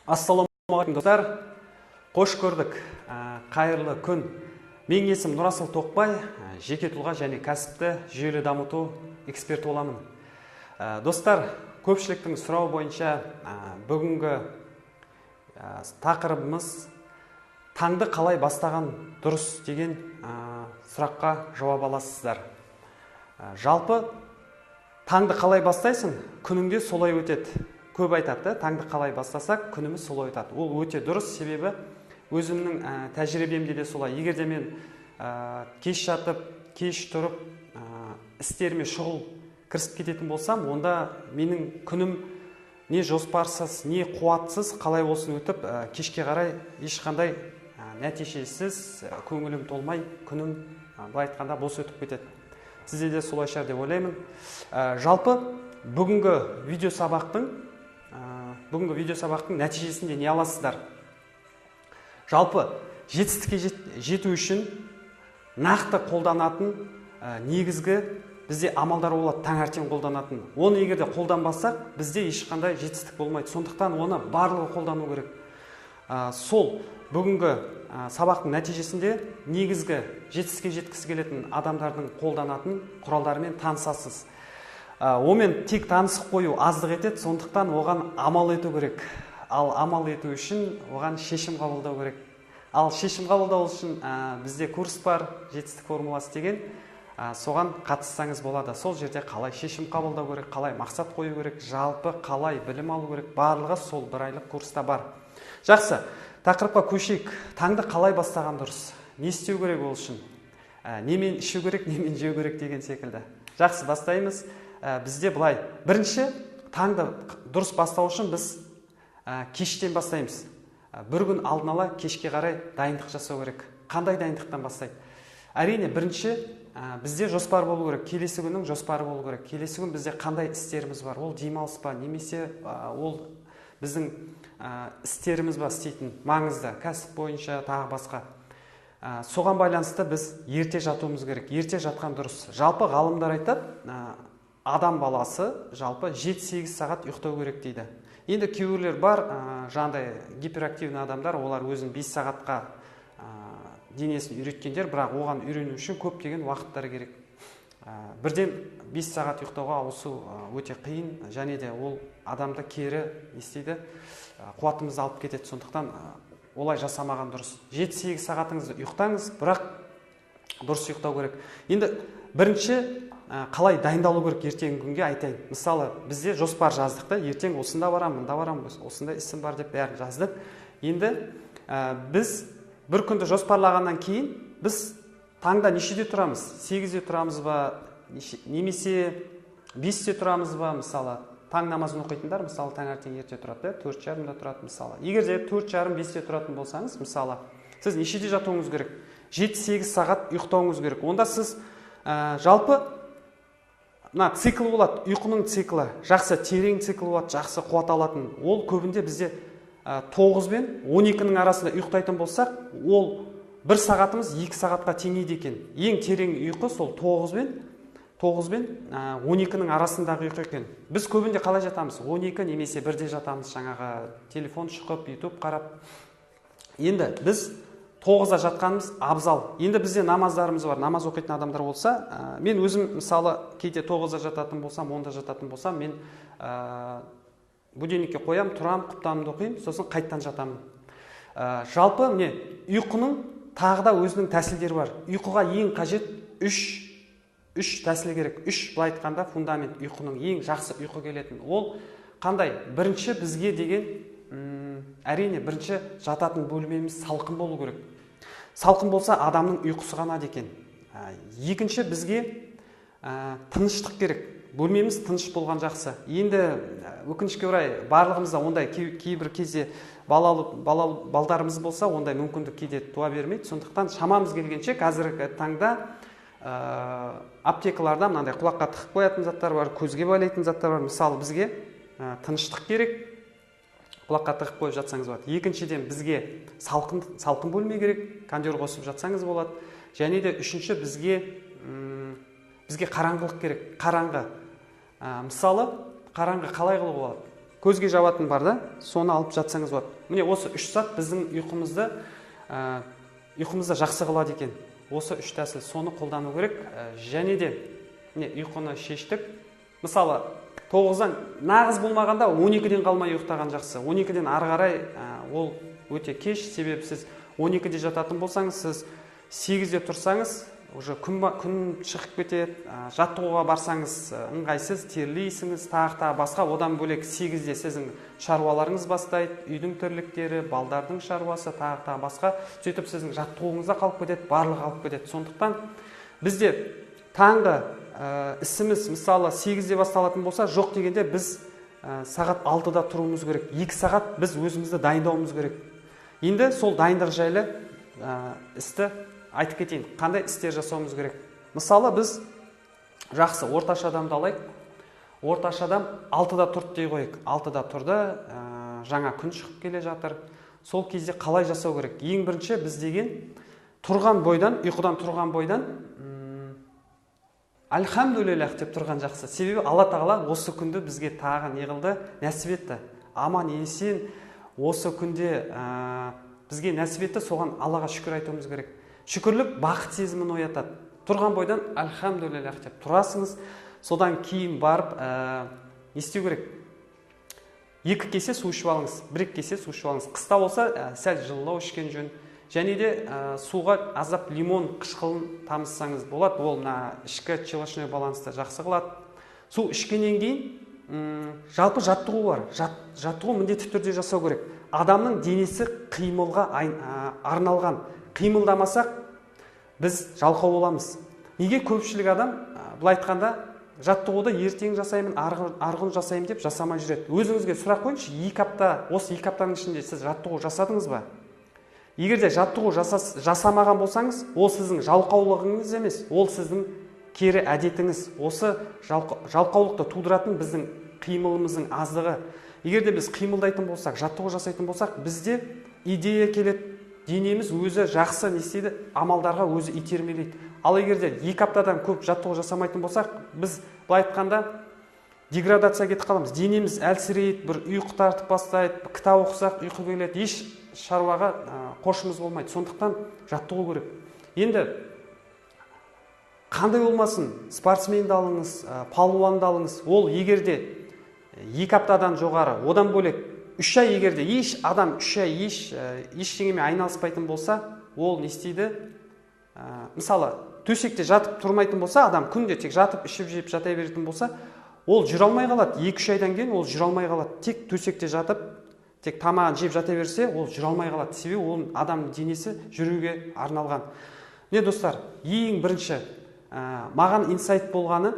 Ассалаумағалейкум достар, қош көрдік. Қайырлы күн. Менің есім Нұрасыл Тоқбай, жеке тұлға және кәсіпті жүйелі дамыту эксперті боламын. Достар, көпшіліктің сұрауы бойынша бүгінгі тақырыбымыз таңды қалай бастаған дұрыс деген сұраққа жауап аласыздар. Жалпы таңды қалай бастайсың, күніңде солай өтеді. Көп айтады, таңды қалай бастасақ, күніміз солай өтеді. Ол өте дұрыс, себебі өзімнің тәжірибемде де солай. Егер де мен кеш жатып, кеш тұрып, істеріме шұғыл кірісіп кететін болсам, онда менің күнім не жоспарсыз, не қуатсыз қалай болсын өтіп, кешке қарай ешқандай нәтижесіз, көңілім толмай, күнім былай айтқанда бос өтіп кетеді. Сізде де солай шығар деп ойлаймын. Жалпы бүгінгі видео сабақтың нәтижесінде не аласыздар? Жалпы жетістікке жету үшін нақты қолданатын негізгі бізде амалдар болады, таңертең қолданатын. Оны егер де қолданбасақ, бізде ешқандай жетістік болмайды. Сондықтан оны барлығы қолдану керек. Сол бүгінгі сабақтың нәтижесінде негізгі жетістікке жеткісі келетін адамдардың қолданатын құралдарымен танысасыз. Омен тек танысып қою аздық етеді, сондықтан оған амал ету керек. Ал амал ету үшін оған шешім қабылдау керек. Ал шешім қабылдау үшін бізде курс бар, жетістік формуласы деген, соған қатыссаңыз болады. Сол жерде қалай шешім қабылдау керек, қалай мақсат қою керек, жалпы қалай білім алу керек, барлығы сол бір айлық курста бар. Жақсы, тақырыпқа көшейік. Таңды қалай бастаған дұрыс? Не істеу керек ол үшін? Немен ішу керек, немен жеу керек деген секілді. Жақсы, бастаймыз. Бізде былай, бірінші таңды дұрыс бастау үшін біз кештен бастаймыз. Бір күн алдын ала кешке қарай дайындық жасау керек. Қандай дайындықтан бастайды? Әрине, бірінші бізде жоспар болу керек, келесі күннің жоспары болу керек. Келесі күн бізде қандай істеріміз бар? Ол демалыс па, немесе ол біздің істеріміз ба істейтін маңызды, кәсіп бойынша тағы басқа. Соған байланысты біз ерте жатуымыз керек. Ерте жатқан дұрыс. Жалпы ғалымдар айтады, адам баласы жалпы 7-8 сағат ұйықтау керек дейді. Енді кейбіреулер бар, жаңағыдай гиперактивный адамдар, олар өзін 5 сағатқа денесін үйреткендер, бірақ оған үйрену үшін көптеген уақыттар керек. Бірден 5 сағат ұйықтауға ауысу өте қиын, және де ол адамды кері істейді, қуатымызды алып кетеді. Сондықтан олай жасамаған дұрыс. 7-8 сағатыңызды ұйықтаңыз, бірақ дұрыс ұйықтау керек. Енді бірінші қалай дайындалу керек ертеңгі күнге айтайын. Мысалы, бізде жоспар жаздық та, ертең осында барам, мында барам, осында ісім бар деп бәрін жаздық. Енді біз бір күнді жоспарлағаннан кейін біз таңда нешеде тұрамыз? 8-де тұрамыз ба, немесе 5-де тұрамыз ба? Мысалы, таң намазын оқитындар, мысалы, таңертең ерте тұрады, 4:30-да тұрады, мысалы. Егер де 4:30-5-де тұратын болсаңыз, мысалы, сіз нешеде жатуыңыз керек? 7-8 сағат ұйықтауыңыз керек. Онда сіз жалпы цикл болады, ұйқының циклы, жақсы терең цикл болады, жақсы қуат алатын. Ол көбінде бізде 9 бен 12-нің арасында ұйықтайтын болсақ, ол 1 сағатымыз 2 сағатқа теңейді екен. Ең терең ұйқы сол 9 бен 12-нің арасындағы ұйқы екен. Біз көбінде қалай жатамыз? 12 немесе 1-де жатамыз, жаңағы телефон шықып, YouTube қарап. Енді біз 9-да жатқанымыз абзал. Енді бізде намаздарымыз бар. Намаз оқитын адамдар болса, мен өзім мысалы кейде 9-да жататын болсам, 10-да жататын болсам, мен будильникке қоям, тұрам, құптанымды оқимын, сосын қайттан жатамын. Жалпы міне ұйқының тағы да өзінің тәсілдері бар. Ұйқыға ең қажет 3 тәсіл керек. 3 былай айтқанда фундамент, ұйқының ең жақсы ұйқы келетін. Ол қандай? Бірінші бізге деген әрине бірінші жататын бөлмеміз салқын болу керек. Салқын болса адамның ұйқысы қанады екен. Екінші бізге тыныштық керек. Бөлмеміз тыныш болған жақсы. Енді өкінішке орай барлығымызда ондай кейбір кезде балдарымыз болса, ондай мүмкіндік кейде туа бермейді. Сондықтан шамамыз келгенше қазіргі таңда аптекаларда мынандай құлаққа тығып қоятын заттар бар, көзге байлайтын заттар бар. Мысалы бізге тыныштық керек. Құлаққа тығып қойып жатсаңыз болады. Екіншіден бізге салқын бөлме керек, кондер қосып жатсаңыз болады. Және де үшінші бізге қараңғылық керек, қараңғы. Мысалы, қараңғы қалай қылуға болады? Көзге жабатын бар да, соны алып жатсаңыз болады. Міне осы 3 сағат біздің ұйқымызды жақсы қылады екен. Осы 3 тәсіл, соны қолдану керек. Және де міне ұйқыны шештік. Мысалы 9-дан нағыз болмағанда 12-ден қалмай ұйықтаған жақсы. 12-ден ары қарай ол өте кеш, себебі сіз 12-де жататын болсаңыз, сіз 8-де тұрсаңыз, уже күн шығып кетеді, жаттығуға барсаңыз ыңғайсыз, терлейсіңіз, тағы басқа. Одан бөлек 8-де сіздің шаруаларыңыз бастайды, үйдің тірліктері, балдардың шаруасы, тағы басқа. Сөйтіп сіздің жаттығуыңызда қалып кетеді, барлығы қалып кетеді. Сондықтан бізде таңғы ісіміз мысалы 8-де басталатын болса, жоқ дегенде біз сағат 6-да тұруымыз керек. 2 сағат біз өзімізді дайындауымыз керек. Енді сол дайындық жайлы істі айтып кетейін. Қандай істер жасауымыз керек? Мысалы біз жақсы орташа адамды алайық. Орташа адам 6-да тұрды дей қойық. 6-да тұрды, жаңа күн шығып келе жатыр. Сол кезде қалай жасау керек? Ең бірінші біз деген тұрған бойдан, ұйқыдан тұрған бойдан альхамдулиллах деп тұрған жақсы. Себебі Алла тағала осы күнді бізге тағы не қылды? Нәсіп етті. Аман есен осы күнде бізге нәсіп етті, соған Аллаға шүкір айтуымыз керек. Шүкірлік бақыт сезімін оятады. Тұрған бойдан альхамдулиллах деп тұрасыңыз. Содан кейін барып не істеу керек? 2 кесе су ішіп алыңыз, 1 кесе су ішіп алыңыз. Қыста болса сәл жылылау ішкен жөн. Және де суға аздап лимон қышқылын тамызсаңыз болады. Ол ішкі челошной балансты жақсы қылады. Су ішкеннен кейін жалпы жаттығу бар. Жаттығу міндетті түрде жасау керек. Адамның денесі қимылға арналған. Қимылдамасақ, біз жалқау боламыз. Неге көпшілік адам былай айтқанда жаттығуды ертең жасаймын, арғын жасаймын деп жасамай жүреді. Өзіңізге сұрақ қойыңызшы, 2 апта, осы 2 аптаның ішінде сіз жаттығу жасадыңыз ба? Егер де жаттығу жасамаған болсаңыз, ол сіздің жалқаулығыңыз емес, ол сіздің кері әдетіңіз. Осы жалқаулықты тудыратын біздің қимылымыздың аздығы. Егер де біз қимылдайтын болсақ, жаттығу жасайтын болсақ, бізде идея келеді. Денеміз өзі жақсы не істейді, амалдарға өзі итермелейді. Ал егер де 2 аптадан көп жаттығу жасамайтын болсақ, біз былай айтқанда деградация кетіп қаламыз. Денеміз әлсірейді, бір ұйқы тартып бастайды, кітап оқысақ ұйқы келеді, еш шаруаға қошымыз болмайды. Сондықтан жаттығу керек. Енді қандай болмасын, спортсменді алыңыз, палуанды алыңыз, ол егер де 2 аптадан жоғары, одан бөлек 3 ай егерде адам 3 ай ештеңемен айналыспайтын болса, ол не істейді? Мысалы, төсекте жатып тұрмайтын болса, адам күнде тек жатып, ішіп жеп жата беретін болса, ол жүре алмай қалады. 2-3 айдан кейін ол жүре алмай қалады. Тек төсекте жатып, тек тамағын жеп жата берсе, ол жүре алмай қалады. Себебі ол адам денесі жүруге арналған. Не достар, ең бірінші маған инсайт болғаны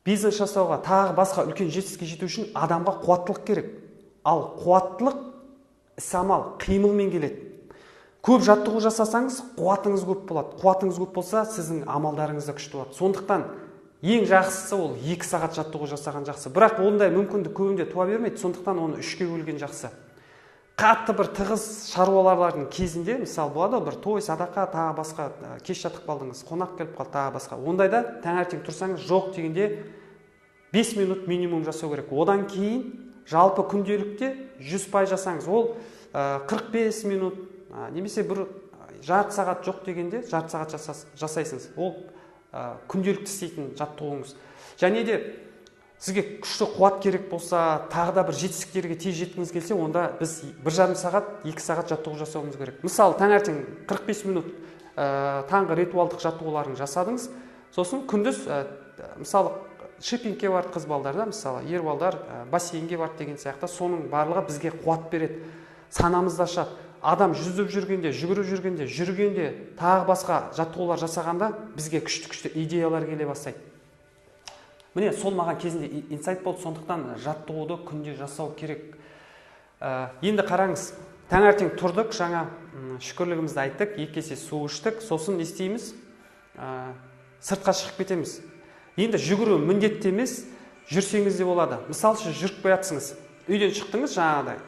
бизнес жасауға, тағы басқа үлкен жетістікке жету үшін адамға қуаттылық керек. Ал қуаттылық іс-амал, қимылмен келеді. Көп жаттығу жасасаңыз, қуатыңыз көп болады. Қуатыңыз көп болса, сіздің амалдарыңыз да күшті болады. Сондықтан ең жақсысы ол 2 сағат жаттығу жасаған жақсы. Бірақ ондай мүмкіндік көбінде туа бермейді. Сондықтан оны 3-ке бөлген жақсы. Қатты бір тығыз шаруалардың кезінде, мысалы болады, бір той, садақа, тағы басқа, кеш жатып қалдыңыз, қонақ келіп қалды, тағы басқа. Ондайда таңертең тұрсаңыз, жоқ дегенде 5 минут минимум жасау керек. Одан кейін жалпы күнделікте 100% жасаңыз. Ол 45 минут, немесе бір жарты сағат жоқ дегенде жарты сағат жасайсыңыз. Ол күнделікті істейтін жаттығуыңыз. Және де сізге күшті қуат керек болса, тағы да бір жетістіктерге тез жеткіңіз келсе, онда біз 1,5 сағат, 2 сағат жаттығу жасауымыз керек. Мысалы, таңертең 45 минут таңғы ритуалдық жаттығуларын жасадыңыз. Сосын күндіз, мысалы, шипингке барды қыз балдар, мысалы, ер балдар бассейнге барды деген сияқты, соның барлығы бізге қуат береді. Санамызды ашады. Адам жүзіп жүргенде, жүргенде, тағы басқа жаттығулар жасағанда бізге күшті идеялар келе бастайды. Міне, сол маған кезінде инсайт болды, сондықтан жаттығуды күнде жасау керек. Енді қараңыз, таңертең тұрдық, жаңа шүкірлігімізді айттық, 2 кесе су іштік, сосын не істейміз? Сыртқа шығып кетеміз. Енді жүгіру міндетті емес, жүрсеңіз де болады. Мысалы, жүріп қоятсыңыз. Үйден шықтыңыз, жаңағыдай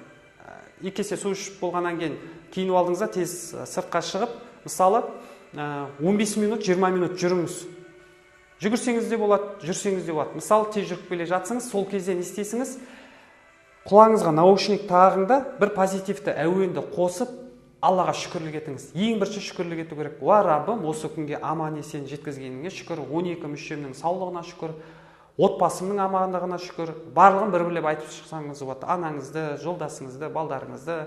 2 кесе су ішіп болғаннан кейін киініп алдыңызда тез сыртқа шығып, мысалы 15 минут, 20 минут жүріңіз. Жүгірсеңіз де болады, жүрсеңіз де болады. Мысалы, тез жүріп келе жатсыңыз, сол кезде не істейсіңіз? құлағыңызға наушник тағыңда бір позитивті әуенді қосып Аллаға шүкірлік етіңіз. Ең бірінші шүкірлік ету керек. Уа Раббым, осы күнге аман есен жеткізгеніңе шүкір, 12 мүшемнің саулығына шүкір, отбасымның амандығына шүкір. Барлығын бір-бірлеп айтып шықсаңыз болады. Анаңызды, жолдасыңызды, балдарыңызды,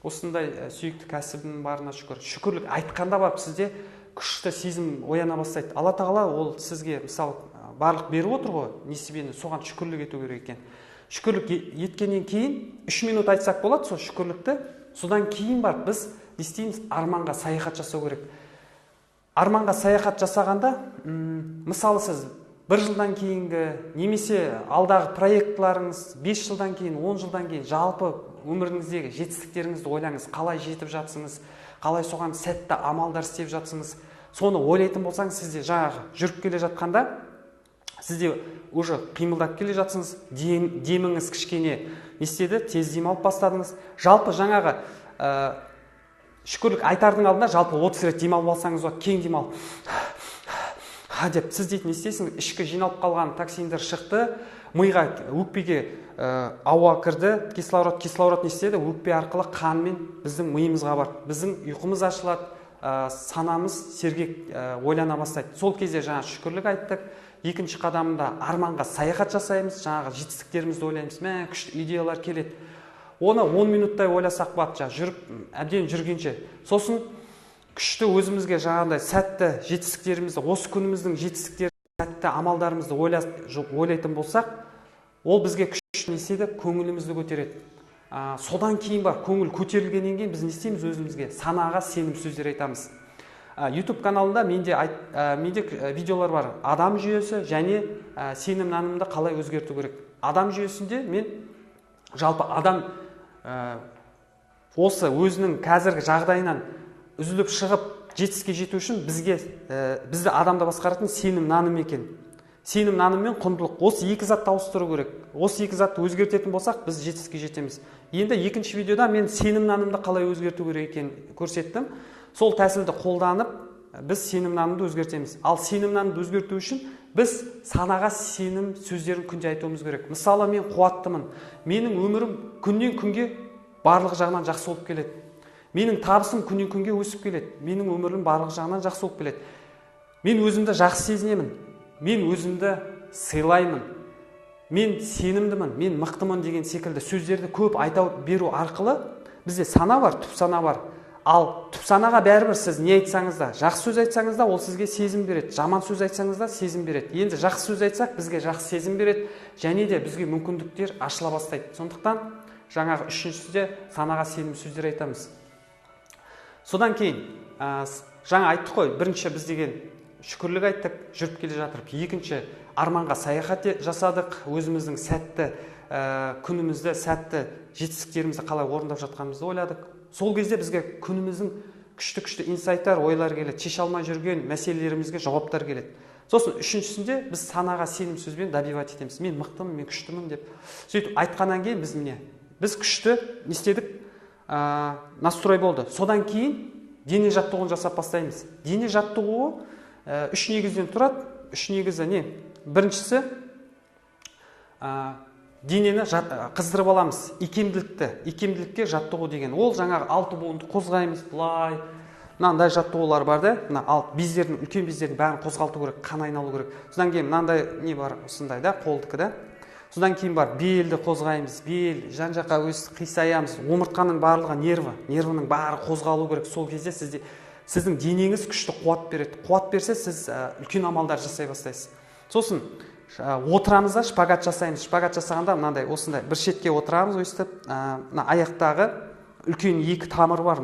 осындай сүйікті кәсібінің барына шүкір. Шүкірлік айтқанда барып сізде күшті сезім ояна бастайды. Алла тағала ол сізге мысалы барлық беріп отыр ғой, несібені, соған шүкірлік ету керек екен. Шүкірлік еткеннен кейін 3 минут айтсақ болады сол шүкірлікті. Содан кейін бар біз не істейміз? Арманға саяхат жасау керек. Арманға саяхат жасағанда, мысалы сіз 1 жылдан кейінгі немесе алдағы проектларыңыз 5 жылдан кейін, 10 жылдан кейін жалпы өміріңіздегі жетістіктеріңізді ойлаңыз. Қалай жетіп жатсыңыз, қалай соған сәтті амалдар істеп жатсыңыз. Соны ойлайтын болсаңыз, сізде жаңағы жүріп келе жатқанда сізде уже қимылдап келе жатсыңыз, деміңіз кішкене не істеді, тез демалып бастадыңыз. Жалпы жаңағы шүкірлік айтардың алдында жалпы 30 рет демалып алсаңыз болады, кең демалып. Деп сіз дейтін не істейсіңіз, ішкі жиналып қалған токсиндер шықты, миға, өкпеге ауа кірді, кислород не істеді, өкпе арқылы қанмен біздің миымызға бар. Біздің ұйқымыз ашылады, санамыз сергек ойлана бастайды. Сол кезде жаңа шүкірлік айттық. Екінші қадамында арманға саяхат жасаймыз, жаңағы жетістіктерімізді ойлаймыз, күшті идеялар келеді. Оны 10 минуттай ойласақ болады, жүріп, әбден жүргенше. Сосын күшті өзімізге жаңағыдай сәтті жетістіктерімізді, осы күніміздің жетістіктерін, сәтті амалдарымызды ойлайтын болсақ, ол бізге күшті не істейді, көңілімізді көтереді. Содан кейін бар, көңіл көтерілгеннен кейін біз не істейміз өзімізге? Санаға сенім сөздер айтамыз. YouTube каналында менде видеолар бар. Адам жүйесі және сенім нанымды қалай өзгерту керек. Адам жүйесінде мен жалпы адам осы өзінің қазіргі жағдайынан үзіліп шығып жетістікке жету үшін бізді адамда басқаратын сенім наным екен. Сенім наным мен құндылық. Осы екі затты ауыстыру керек. Осы екі затты өзгертетін болсақ, біз жетістікке жетеміз. Енді екінші видеода мен сенім нанымды қалай өзгерту керек екенін көрсеттім. Сол тәсілді қолданып, біз сенім нанымды өзгертеміз. Ал сенім нанымды өзгерту үшін біз санаға сенім сөздерін күнде айтуымыз керек. Мысалы, мен қуаттымын. Менің өмірім күннен күнге барлық жағынан жақсы болып келеді. Менің табысым күннен күнге өсіп келеді. Менің өмірім барлық жағынан жақсы болып келеді. Мен өзімді жақсы сезінемін. Мен өзімді сыйлаймын. Мен сенімдімін, мен мықтымын деген секілді сөздерді көп айта беру арқылы бізде сана бар, түп сана бар. Ал түп санаға бәрібір сіз не айтсаңыз да, жақсы сөз айтсаңыз да, ол сізге сезім береді. Жаман сөз айтсаңыз да, сезім береді. Енді жақсы сөз айтсақ, бізге жақсы сезім береді, және де бізге мүмкіндіктер ашыла бастайды. Сондықтан жаңағы үшіншісінде санаға сенім сөздер айтамыз. Содан кейін жаңа айттық қой, бірінші біз деген шүкірлік айттық, жүріп келе жатырып. Екінші, арманға саяхат жасадық, өзіміздің сәтті күнімізді, сәтті жетістіктерімізді қалай орындап жатқанымызды ойладық. Сол кезде бізге күніміздің күшті инсайттар, ойлар келеді, шеше алмай жүрген мәселелерімізге жауаптар келеді. Сосын үшіншісінде біз санаға сенім сөзбен добивать етеміз. Мен мықтымын, мен күштімін деп. Сөйтіп айтқаннан кейін біз күшті не істедік, настрой болды. Содан кейін дене жаттығуын жасап бастаймыз. Дене жаттығуы үш негізден тұрады. Үш негізі не? Біріншісі денені қыздырып аламыз. Икемділікке жаттығу деген. Ол жаңағы алты буынды қозғаймыз, былай. Мынандай жаттығулар бар да, бездердің, үлкен бездердің бәрін қозғалту керек, қан айналу керек. Содан кейін мынандай не бар, осындай да, қолдікі да. Содан кейін бар, белді қозғаймыз, бел, жан-жаққа қисаямыз. Омыртқаның барлығы нервінің бәрі қозғалу керек. Сол кезде сіздің денеңіз күшті қуат береді. Қуат берсе, сіз үлкен амалдар жасай бастайсыз. Сосын отырамыз да, шпагат жасаймыз. Шпагат жасағанда мынандай осындай бір шетке отырамыз, өйстіп, аяқтағы үлкен екі тамыр бар,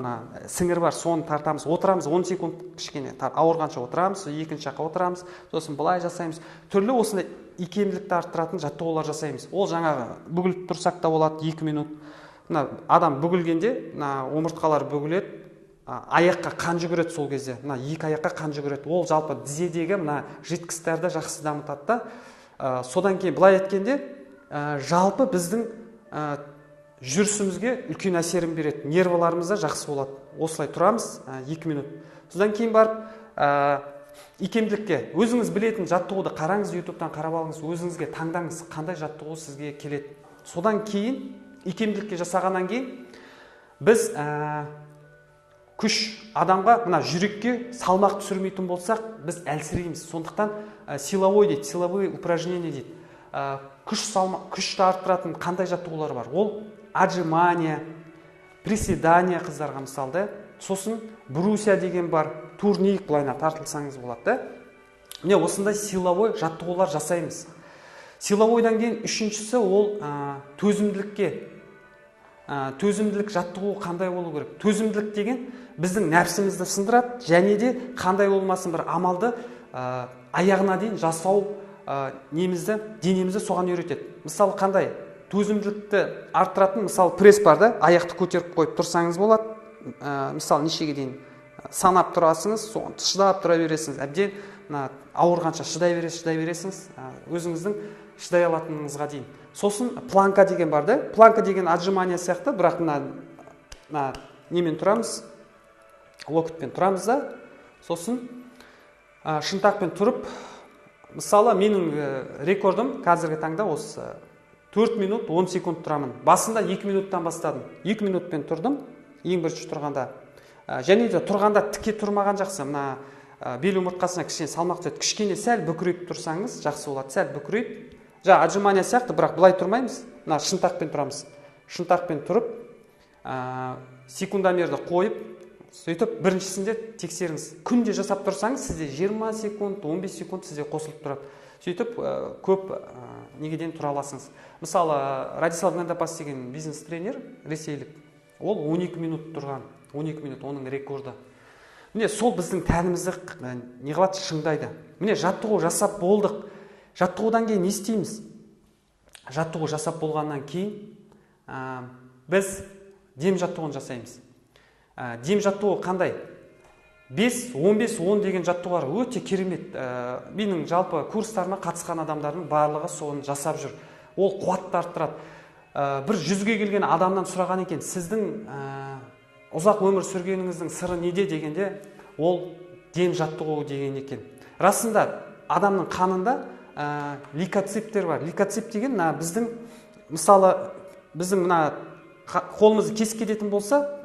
сіңір бар, соны тартамыз. Отырамыз, 10 секунд кішкене ауырғанша отырамыз, екінші жаққа отырамыз, сосын былай жасаймыз. Түрлі осындай икемділікті арттыратын жаттығулар жасаймыз. Ол жаңағы бүгіліп тұрсақ та болады 2 минут. Адам бүгілгенде, омыртқалар бүгіледі, аяққа қан жүгіреді сол кезде. Екі аяққа қан жүгіреді. Ол жалпы тізедегі жидкостьтарды жақсы дамытады. Содан кейін былай еткенде, жалпы біздің жүрісімізге үлкен әсерін береді. Нерваларымыз да жақсы болады. Осылай тұрамыз 2 минут. Содан кейін барып икемділікке өзіңіз білетін жаттығуды қараңыз, ютубтан қарап алыңыз, өзіңізге таңдаңыз, қандай жаттығу сізге келеді. Содан кейін икемділікке жасағаннан кейін біз күш адамға мына жүрекке салмақ түсірмейтін болсақ, біз әлсірейміз. Сондықтан силовой дейді, силовые упражнения дейді. Күшті арттыратын қандай жаттығулар бар? Ол отжимания, приседания қыздарға мысалды. Сосын брусья деген бар, турник былайына тартылсаңыз болады да. Міне осындай силовой жаттығулар жасаймыз. Силовойдан кейін үшіншісі ол төзімділікке. Төзімділік жаттығуы қандай болу керек? Төзімділік деген біздің нәпсімізді сындырады, және де қандай болмасын бір амалды аяғына дейін жасау денемізді соған үйретеді. Мысалы қандай? Төзімділікті арттыратын, мысалы пресс бар да, аяқты көтеріп қойып тұрсаңыз болады. Мысалы нешеге дейін санап тұрасыңыз, соны шыдап тұра бересіңіз. Әбден ауырғанша шыдай бересіңіз, өзіңіздің шыдай алатыныңызға дейін. Сосын планка деген бар да. Планка деген отжимания сияқты, бірақ немен тұрамыз, локотпен тұрамыз да. Сосын шынтақпен тұрып, мысалы менің рекордым қазіргі таңда осы 4 минут 10 секунд тұрамын. Басында 2 минуттан бастадым. 2 минутпен тұрдым, ең бірінші тұрғанда. Және де тұрғанда тіке тұрмаған жақсы. Мына бел омыртқасына кішкене салмақ түседі. Кішкене сәл бүкірейіп тұрсаңыз жақсы болады. Сәл бүкірейіп. Отжимания сияқты, бірақ былай тұрмаймыз. Мына шынтақпен тұрамыз. Шынтақпен тұрып, секундомерді қойып, сөйтіп біріншісінде тексеріңіз. Күнде жасап тұрсаңыз, сізде 20 секунд, 15 секунд сізде қосылып тұрады. Сөйтіп көп негеден тұра аласыңыз. Мысалы, Радислав Гандапас деген бизнес тренер, ресейлік, ол 12 минут тұрған. 12 минут оның рекорды. Міне сол біздің тәнімізді неғылады, шыңдайды. Міне жаттығу жасап болдық. Жаттығудан кейін не істейміз? Жаттығу жасап болғаннан кейін біз дем жаттығуын жасаймыз. Дем жаттығуы қандай? 5-15-10 деген жаттығулар өте керемет. Менің жалпы курстарыма қатысқан адамдардың барлығы соны жасап жүр. Ол қуатты арттырады. Бір 100-ге келген адамнан сұраған екен, сіздің ұзақ өмір сүргеніңіздің сыры неде дегенде, ол дем жаттығуы деген екен. Расында адамның қанында лейкоциттер бар. Лейкоцит деген біздің, мысалы, біздің қолымызды кесіп кететін болса,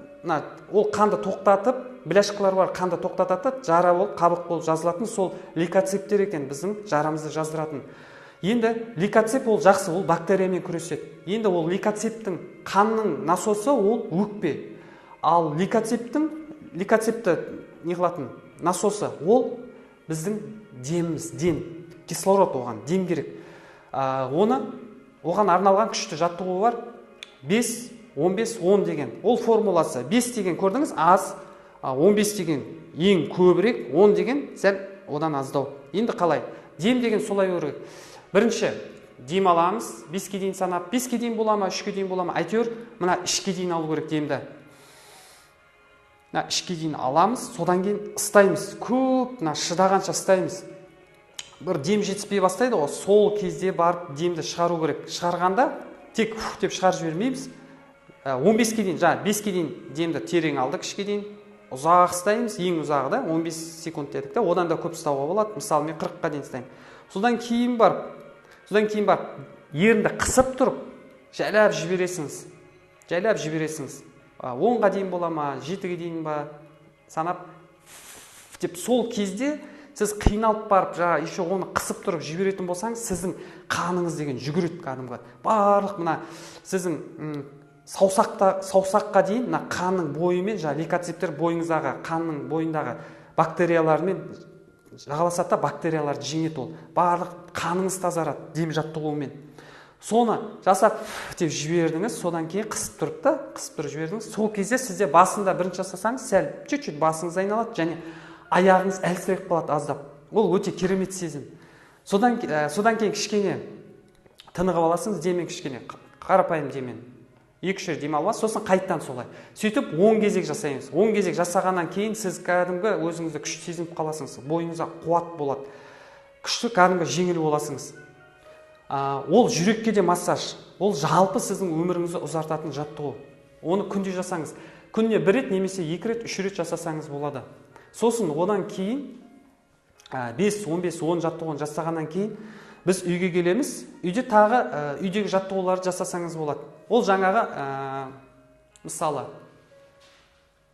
ол қанды тоқтатып, бляшкалар бар, қанды тоқтатады, жара болып, қабық болып жазылатын сол лейкоциттер екен біздің жарамызды жаздыратын. Енді лейкоцит ол жақсы, ол бактериямен күреседі. Енді ол лейкоциттің қанның насосы ол өкпе. Ал лейкоцитті неғылатын насосы ол біздің деміміз, дем. Кислород оған, дем керек. Оған арналған күшті жаттығуы бар. 5-15-10 деген. Ол формуласы. 5 деген көрдіңіз аз, 15 деген ең көбірек, 10 деген сәл одан аздау. Енді қалай? Дем деген солай өрік. Бірінші, дем аламыз, 5-ке дейін санап, 5-ке дейін бола ма, 3-ке дейін бола ма, әйтеуір, мына 3-ке дейін алу керек демді. 3-ке дейін аламыз, содан кейін ыстаймыз. Көп, шыдағанша ыстаймыз. Бір дем жетіспей бастайды, сол кезде барып демді шығару керек. Шығарғанда тек деп шығарып жібермейміз. 15-ке дейін, 5-ке дейін демді терең алдық, 3-ке дейін ұзақ ыстаймыз, ең ұзағы да 15 секунд дедік та, одан да көп ыстауға болады. Мысалы, мен 40-қа дейін ыстаймын. Содан кейін барып ерінді қысып тұрып, жайлап жібересіңіз. 10-ға дейін бола ма, 7-ге дейін ба санап, деп сол кезде сіз қиналып барып, еще оны қысып тұрып жіберетін болсаңыз, сіздің қаныңыз деген жүгіреді кәдімгі. Барлық сіздің саусаққа дейін қанның бойымен, лейкоциттер бойыңыздағы, қанның бойындағы бактериялармен жағаласады, бактерияларды жеңеді ол. Барлық қаныңыз тазарады дем жаттығуымен. Соны жасап деп жібердіңіз, содан кейін қысып тұрып жібердіңіз. Сол кезде сізде басында бірінші жасасаңыз, сәл чуть-чуть басыңыз айналады, және аяғыңыз әлсірек болады аздап. Ол өте керемет сезім. Содан кейін кішкене тынығып аласыңыз, демен кішкене қарапайым демен. 2-3 рет дем аласыз, сосын қайттан солай. Сөйтіп 10 кезек жасаймыз. 10 кезек жасағаннан кейін сіз кәдімгі өзіңізді күшті сезініп қаласыңыз. Бойыңызға қуат болады. Күшті кәдімгі жеңіл боласыңыз. Ол жүрекке де массаж. Ол жалпы сіздің өміріңізді ұзартатын жаттығу. Оны күнде жасаңыз. Күніне 1 рет немесе 2 рет, 3 рет жасасаңыз болады. Сосын одан кейін 5-15-10 жаттығуын жасағаннан кейін біз үйге келеміз. Үйде тағы үйдегі жаттығуларды жасасаңыз болады. Ол жаңағы мысалы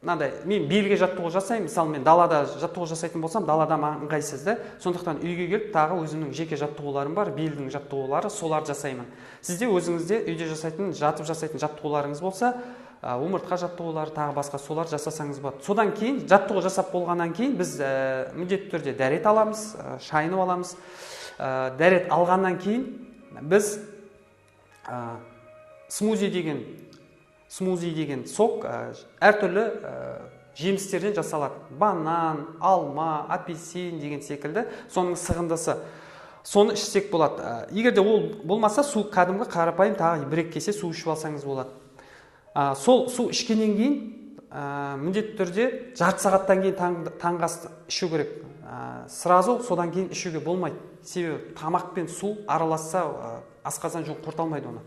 мынандай, мен белге жаттығу жасаймын, мысалы мен далада жаттығу жасайтын болсам, далада маған ыңғайсыз да, сондықтан үйге келіп тағы өзімнің жеке жаттығуларым бар, белдің жаттығулары, соларды жасаймын. Сізде өзіңізде үйде жасайтын, жатып жасайтын жаттығуларыңыз болса, омыртқа жаттығулары, тағы басқа солар жасасаңыз болады. Содан кейін жаттығу жасап болғаннан кейін біз міндетті түрде дәрет аламыз, шайынып аламыз. Дәрет алғаннан кейін біз смузи деген сок әртүрлі жемістерден жасалады. Банан, алма, апельсин деген секілді, соның сығындысы. Соны ішсек болады. Егер де ол болмаса, су кәдімгі қарапайым тағы 1-2 кесе су ішіп алсаңыз болады. Сол су ішкеннен кейін міндетті түрде жарты сағаттан кейін таңғы асты ішу керек. Сразу содан кейін ішуге болмайды. Себебі тамақ пен су араласса асқазан жоқ, құрта алмайды оны.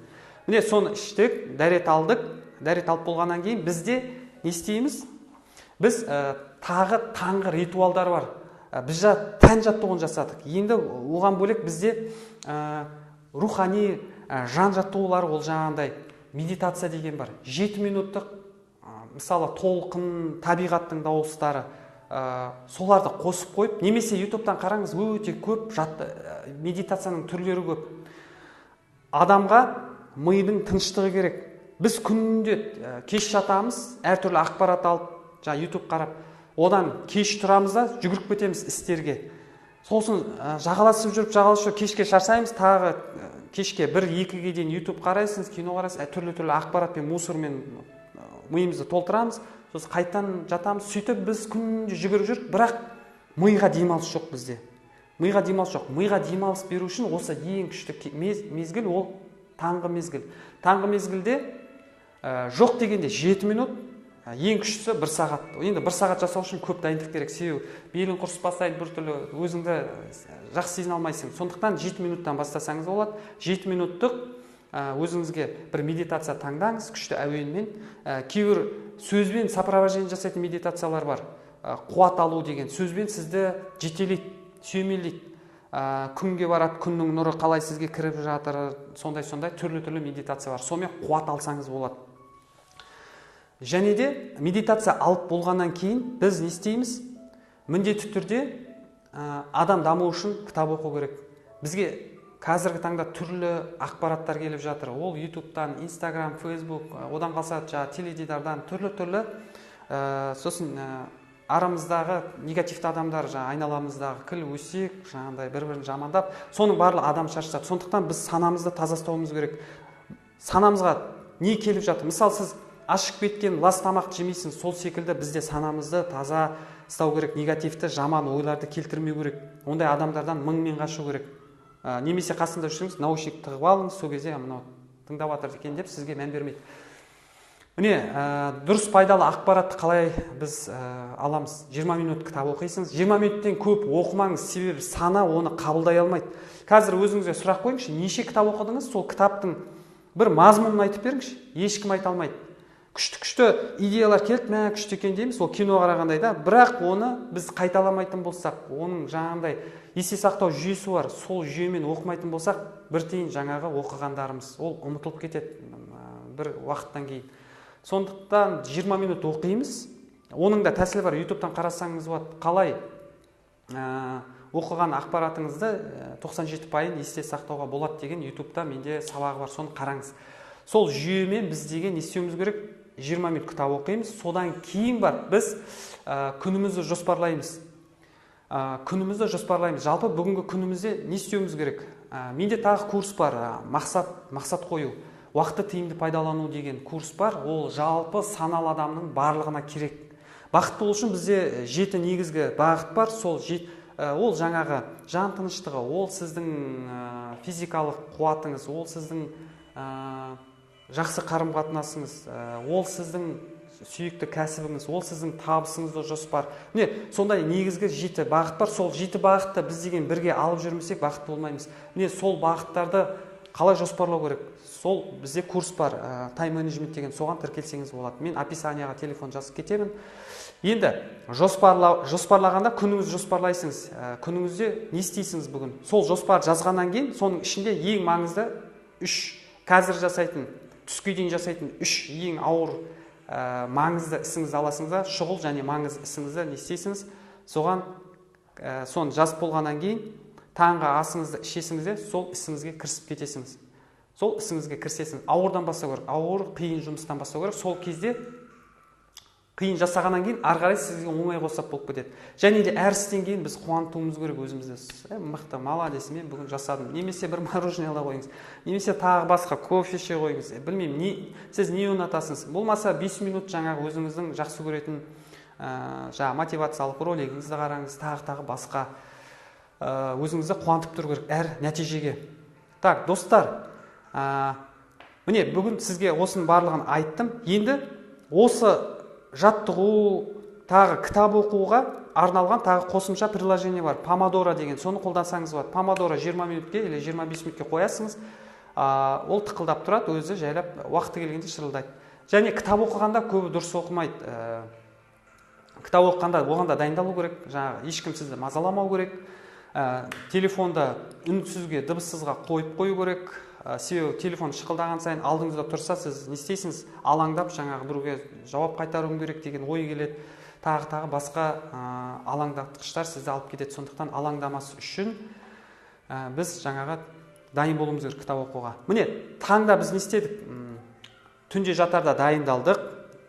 Міне соны іштік, дәрет алдық. Дәрет алып болғаннан кейін бізде не істейміз? Біз тағы таңғы ритуалдар бар. Біз тән жаттығуын жасадық. Енді оған бөлек бізде рухани жан жаттығулары, ол жаңағындай медитация деген бар. 7 минуттық, мысалы толқын, табиғаттың дауыстары, соларды қосып қойып, немесе ютубтан қараңыз, өте көп медитацияның түрлері көп. Адамға мидың тыныштығы керек. Біз күнде кеш жатамыз, әртүрлі ақпарат алып, ютуб қарап, одан кеш тұрамыз да жүгіріп кетеміз істерге. Сосын жағаласып жүріп, кешке шаршаймыз, тағы кешке 1-2-ге дейін ютуб қарайсыз, кино қарайсыз, түрлі ақпаратпен, мусормен миымызды толтырамыз, сосын қайтадан жатамыз. Сөйтіп біз күнде жүгіріп жүріп, бірақ миға демалыс жоқ бізде. Миға демалыс жоқ. Миға демалыс беру үшін осы ең күшті мезгіл ол таңғы мезгіл. Таңғы мезгілде жоқ дегенде 7 минут, ең күштісі 1 сағат. Енді 1 сағат жасау үшін көп дайындық керек. Себебі белің құрысып бастайды, біртүрлі өзіңді жақсы сезіне алмайсың. Сондықтан 7 минуттан бастасаңыз болады. 7 минуттық өзіңізге бір медитация таңдаңыз, күшті әуенмен. Кейбір сөзбен сопровождение жасайтын медитациялар бар. Қуат алу деген сөзбен сізді жетелейді, сүйемелдейді. Күнге барады, күннің нұры қалай сізге кіріп жатыр, сондай түрлі медитация бар. Сонымен қуат алсаңыз болады. Және де медитация алып болғаннан кейін біз не істейміз? Міндетті түрде адам даму үшін кітап оқу керек. Бізге қазіргі таңда түрлі ақпараттар келіп жатыр. Ол ютубтан, инстаграм, фейсбук, одан қалса теледидардан түрлі сосын арамыздағы негативті адамдар, айналамыздағы кіл өсек, бір-бірін жамандап, соның барлығы адам шаршатады. Сондықтан біз санамызды таза ұстауымыз керек. Санамызға не келіп жатыр? Мысалы, сіз ашып кеткен лас тамақ жемейсің, сол секілді бізде санамызды таза ұстау керек, негативті, жаман ойларды келтірмеу керек. Ондай адамдардан мыңмен қашу керек. Немесе қасында жүрсеңіз, наушник тығып алыңыз, сол кезде мынау тыңдап жатыр екен деп сізге мән бермейді. Міне, дұрыс пайдалы ақпаратты қалай біз аламыз? 20 минут кітап оқисыңыз. 20 минуттен көп оқымаңыз, себебі сана оны қабылдай алмайды. Қазір өзіңізге сұрақ қойыңызшы, неше кітап оқыдыңыз? Сол кітаптың бір мазмұнын айтып беріңізші. Ешкім айта алмайды. Күшті идеялар келді, мә күшті екен дейміз, ол кино қарағандай да, бірақ оны біз қайталамайтын болсақ, оның жаңағындай есте сақтау жүйесі бар, сол жүйемен оқымайтын болсақ, бір тиын жаңағы оқығандарымыз, ол ұмытылып кетеді бір уақыттан кейін. Сондықтан 20 минут оқимыз. Оның да тәсілі бар, ютубтан қарасаңыз болады. Қалай оқыған ақпаратыңызды 97% есте сақтауға болады деген ютубта менде сабағы бар, соны қараңыз. Сол жүйемен біз деген не істеуіміз керек? 20 минут кітап оқимыз. Содан кейін бар, біз күнімізді жоспарлаймыз. Жалпы бүгінгі күнімізде не істеуіміз керек? Менде тағы курс бар, мақсат қою. Уақытты тиімді пайдалану деген курс бар. Ол жалпы саналы адамның барлығына керек. Бақытты болу үшін бізде 7 негізгі бағыт бар. Ол жаңағы жан тыныштығы, ол сіздің физикалық қуатыңыз, ол сіздің жақсы қарым-қатынасыңыз, ол сіздің сүйікті кәсібіңіз, ол сіздің табысыңызды жоспар. Міне, сондай негізгі 7 бағыт бар. Сол 7 бағытты біз деген бірге алып жүрмесек, бақытты болмаймыз. Міне, сол бағыттарды қалай жоспарлау керек? Сол бізде курс бар, тайм-менеджмент деген, соған тіркелсеңіз болады. Мен описанияға телефон жазып кетемін. Енді жоспарлағанда күніңізді жоспарлайсыңыз. Күніңізде не істейсіңіз бүгін? Сол жоспар жазғаннан кейін, соның ішінде ең маңызды 3 қазір жасайтын түске дейін жасайтын 3 ең ауыр маңызды ісіңізді аласыңыз да, шұғыл және маңызды ісіңізді не істейсіңіз, соған соны жазып болғаннан кейін таңғы асыңызды ішесіңіз де сол ісіңізге кірісіп кетесіңіз. Сол ісіңізге кірісесіңіз. Ауырдан бастау керек, ауыр, қиын жұмыстан бастау керек. Сол кезде қиын жасағаннан кейін ары қарай сізге оңай қосап болып кетеді. Және де әр істен кейін біз қуануымыз керек өзімізді. Мықты, молодец, мен бүгін жасадым. Немесе бір мороженое ала қойыңыз. Немесе тағы басқа кофе іше қойыңыз. Білмеймін, сіз не ұнатасыз? Болмаса 5 минут жаңағы өзіңіздің жақсы көретін мотивациялық ролигіңізді қараңыз, тағы басқа өзіңізді қуантып тұру керек әр нәтижеге. Так, достар, міне бүгін сізге осының барлығын айттым. Енді осы жаттығу, тағы кітап оқуға арналған тағы қосымша приложение бар. Помодоро деген, соны қолдансаңыз болады. Помодоро 20 минутке или 25 минутке қоясыңыз. Ол тықылдап тұрады, өзі жайлап уақыты келгенде шырылдайды. Және кітап оқығанда көбі дұрыс оқымайды. Кітап оқығанда оған да дайындалу керек. Жаңағы ешкім сізді мазаламау керек. Телефонда үнсізге, дыбыссызға қойып қою керек. Себебі телефон шықылдаған сайын алдыңызда тұрса, сіз не істейсіңіз? Алаңдап, жаңағы біреуге жауап қайтаруым керек деген ой келеді. Тағы басқа алаңдатқыштар сізді алып кетеді. Сондықтан алаңдамас үшін біз жаңағы дайын болуымыз керек кітап оқуға. Міне, таңда біз не істедік? Түнде жатарда дайындалдық,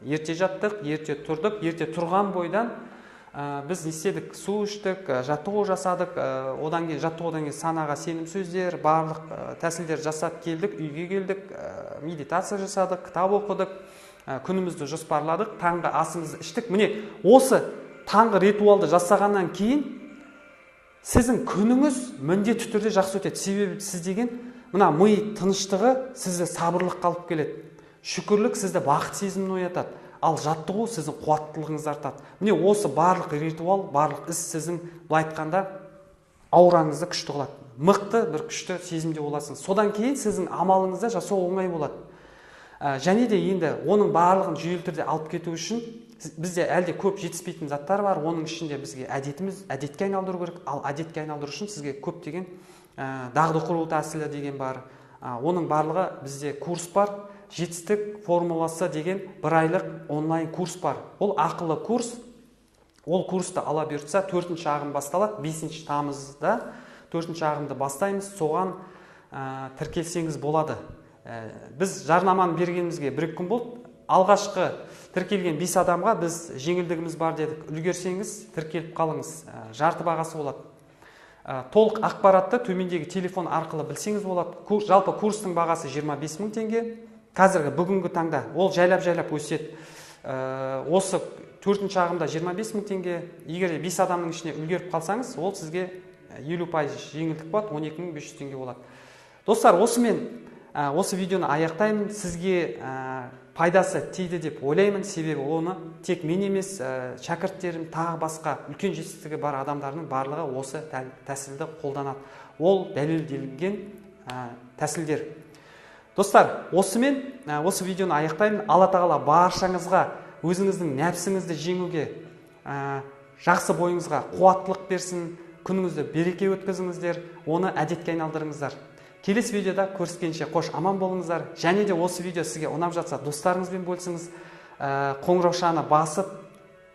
ерте жаттық, ерте тұрдық, ерте тұрған бойдан біз не істедік? Су іштік, жаттығу жасадық, одан кейін жаттығудан кейін санаға сенім сөздер, барлық тәсілдер жасап келдік, үйге келдік, медитация жасадық, кітап оқыдық, күнімізді жоспарладық, таңғы асымызды іштік. Міне, осы таңғы ритуалды жасағаннан кейін сіздің күніңіз міндетті түрде жақсы өтеді. Себебі сіз деген мына ми тыныштығы сізді сабырлыққа алып келеді. Шүкірлік сізді бақыт сезімін оятады. Ал жаттығу сіздің қуаттылығыңызды артады. Міне осы барлық ритуал, барлық іс сіздің былай айтқанда аураңызды күшті қылады. Мықты бір күшті сезімде боласыңыз. Содан кейін сіздің амалыңызды жасау оңай болады. Және де енді оның барлығын жүйелі түрде алып кету үшін бізде әлде көп жетіспейтін заттар бар. Оның ішінде бізге әдетке айналдыру керек. Ал әдетке айналдыру үшін сізге көптеген дағды құру тәсілі деген бар. Оның барлығы бізде курс бар. Жетістік формуласы деген бір айлық онлайн курс бар. Ол ақылы курс. Ол курсты ала бұйыртса 4-ші ағым басталады. 5 тамызда 4-ші ағымды бастаймыз. Соған тіркелсеңіз болады. Біз жарнаманы бергенімізге 1 күн болды. Алғашқы тіркелген 5 адамға біз жеңілдігіміз бар дедік. Үлгерсеңіз тіркеліп қалыңыз. Жарты бағасы болады. Толық ақпаратты төмендегі телефон арқылы білсеңіз болады. Жалпы курстың бағасы 25 мың теңге. Қазіргі бүгінгі таңда ол жайлап өседі. Осы 4-ші ағымда 25 мың теңге. Егер 5 адамның ішіне үлгеріп қалсаңыз, ол сізге 50% жеңілдік болады, 12.500 теңге болады. Достар, осы видеоны аяқтаймын. Сізге пайдасы тиді деп ойлаймын. Себебі оны тек мен емес, шәкірттерім, тағы басқа үлкен жетістігі бар адамдардың барлығы осы тәсілді қолданады. Ол дәлелделген тәсілдер. Достар, осы видеоны аяқтаймын. Алла тағала баршаңызға өзіңіздің нәпсіңізді жеңуге, жақсы бойыңызға қуаттылық берсін, күніңізді береке өткізіңіздер, оны әдетке айналдырыңыздар. Келесі видеода көріскенше қош аман болыңыздар. Және де осы видео сізге ұнап жатса, достарыңызбен бөлісіңіз. Қоңыраушаны басып,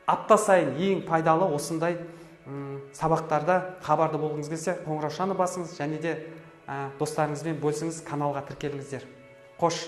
апта сайын ең пайдалы осындай сабақтарда хабарды болғыңыз келсе, қоңыраушаны басыңыз және де достарыңызбен бөлісіңіз, каналға тіркеліңіздер. Қош.